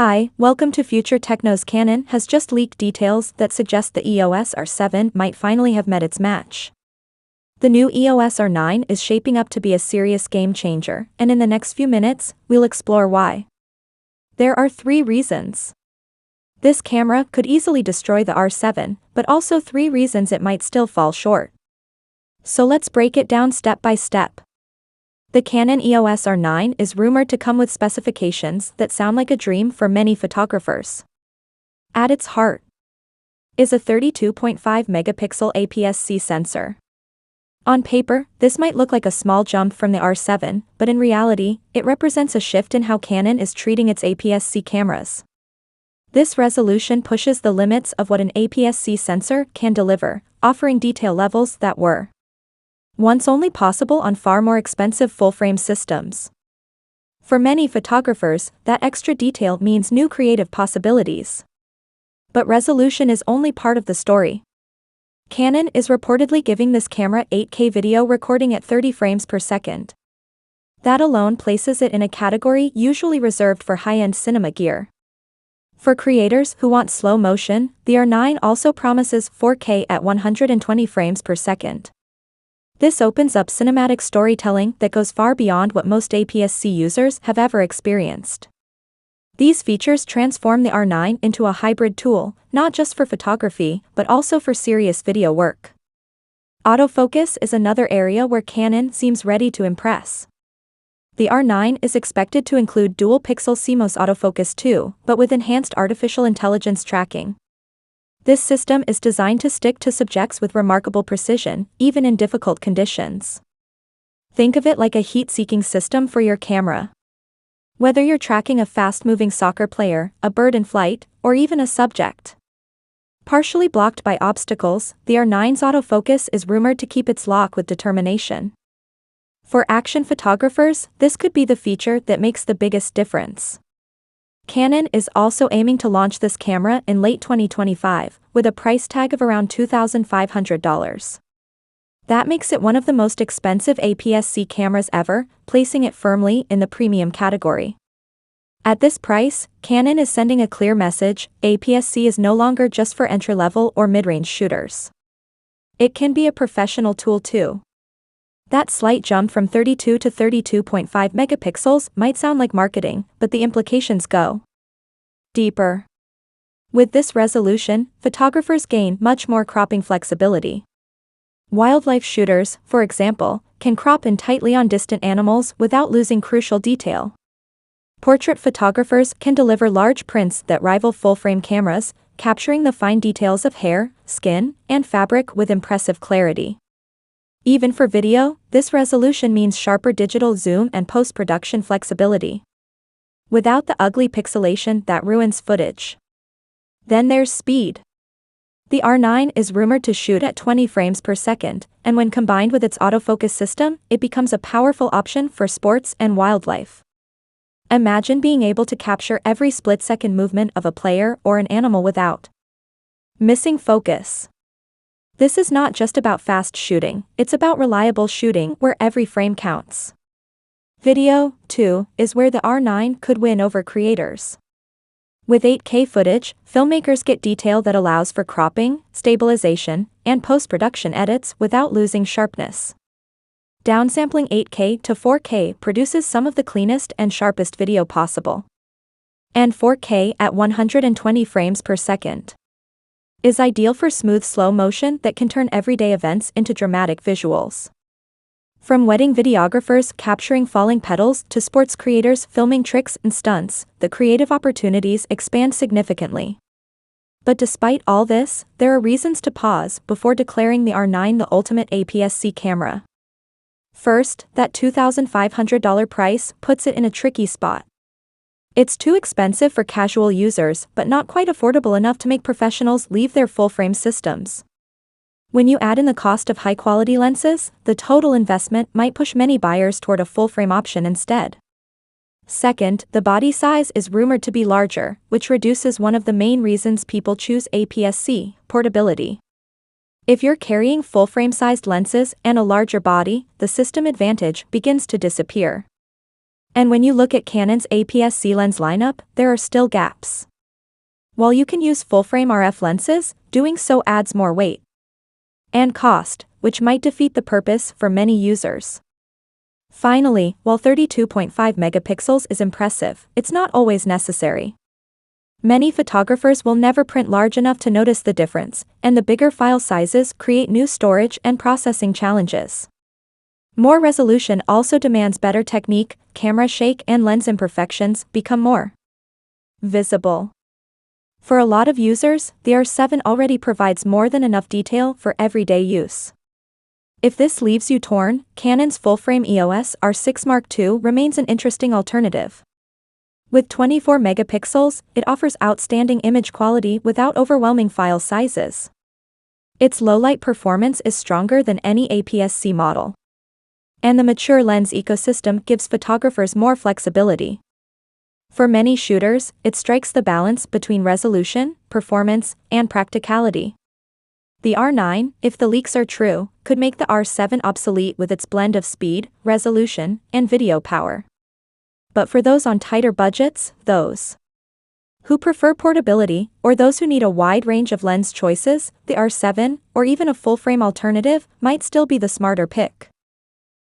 Hi, welcome to Future Techno's. Canon has just leaked details that suggest the EOS R7 might finally have met its match. The new EOS R9 is shaping up to be a serious game changer, and in the next few minutes, we'll explore why. There are 3 reasons. This camera could easily destroy the R7, but also 3 reasons it might still fall short. So let's break it down step by step. The Canon EOS R9 is rumored to come with specifications that sound like a dream for many photographers. At its heart is a 32.5 megapixel APS-C sensor. On paper, this might look like a small jump from the R7, but in reality, it represents a shift in how Canon is treating its APS-C cameras. This resolution pushes the limits of what an APS-C sensor can deliver, offering detail levels that were once only possible on far more expensive full-frame systems. For many photographers, that extra detail means new creative possibilities. But resolution is only part of the story. Canon is reportedly giving this camera 8K video recording at 30 frames per second. That alone places it in a category usually reserved for high-end cinema gear. For creators who want slow motion, the R9 also promises 4K at 120 frames per second. This opens up cinematic storytelling that goes far beyond what most APS-C users have ever experienced. These features transform the R9 into a hybrid tool, not just for photography, but also for serious video work. Autofocus is another area where Canon seems ready to impress. The R9 is expected to include dual-pixel CMOS autofocus too, but with enhanced artificial intelligence tracking. This system is designed to stick to subjects with remarkable precision, even in difficult conditions. Think of it like a heat-seeking system for your camera. Whether you're tracking a fast-moving soccer player, a bird in flight, or even a subject partially blocked by obstacles, the R9's autofocus is rumored to keep its lock with determination. For action photographers, this could be the feature that makes the biggest difference. Canon is also aiming to launch this camera in late 2025, with a price tag of around $2,500. That makes it one of the most expensive APS-C cameras ever, placing it firmly in the premium category. At this price, Canon is sending a clear message: APS-C is no longer just for entry-level or mid-range shooters. It can be a professional tool too. That slight jump from 32 to 32.5 megapixels might sound like marketing, but the implications go deeper. With this resolution, photographers gain much more cropping flexibility. Wildlife shooters, for example, can crop in tightly on distant animals without losing crucial detail. Portrait photographers can deliver large prints that rival full-frame cameras, capturing the fine details of hair, skin, and fabric with impressive clarity. Even for video, this resolution means sharper digital zoom and post-production flexibility, without the ugly pixelation that ruins footage. Then there's speed. The R9 is rumored to shoot at 20 frames per second, and when combined with its autofocus system, it becomes a powerful option for sports and wildlife. Imagine being able to capture every split-second movement of a player or an animal without missing focus. This is not just about fast shooting, it's about reliable shooting where every frame counts. Video, too, is where the R9 could win over creators. With 8K footage, filmmakers get detail that allows for cropping, stabilization, and post-production edits without losing sharpness. Downsampling 8K to 4K produces some of the cleanest and sharpest video possible. And 4K at 120 frames per second is ideal for smooth slow motion that can turn everyday events into dramatic visuals. From wedding videographers capturing falling petals to sports creators filming tricks and stunts, the creative opportunities expand significantly. But despite all this, there are reasons to pause before declaring the R9 the ultimate APS-C camera. First, that $2,500 price puts it in a tricky spot. It's too expensive for casual users, but not quite affordable enough to make professionals leave their full-frame systems. When you add in the cost of high-quality lenses, the total investment might push many buyers toward a full-frame option instead. Second, the body size is rumored to be larger, which reduces one of the main reasons people choose APS-C: portability. If you're carrying full-frame-sized lenses and a larger body, the system advantage begins to disappear. And when you look at Canon's APS-C lens lineup, there are still gaps. While you can use full-frame RF lenses, doing so adds more weight and cost, which might defeat the purpose for many users. Finally, while 32.5 megapixels is impressive, it's not always necessary. Many photographers will never print large enough to notice the difference, and the bigger file sizes create new storage and processing challenges. More resolution also demands better technique, camera shake and lens imperfections become more visible. For a lot of users, the R7 already provides more than enough detail for everyday use. If this leaves you torn, Canon's full-frame EOS R6 Mark II remains an interesting alternative. With 24 megapixels, it offers outstanding image quality without overwhelming file sizes. Its low-light performance is stronger than any APS-C model. And the mature lens ecosystem gives photographers more flexibility. For many shooters, it strikes the balance between resolution, performance, and practicality. The R9, if the leaks are true, could make the R7 obsolete with its blend of speed, resolution, and video power. But for those on tighter budgets, those who prefer portability, or those who need a wide range of lens choices, the R7, or even a full-frame alternative, might still be the smarter pick.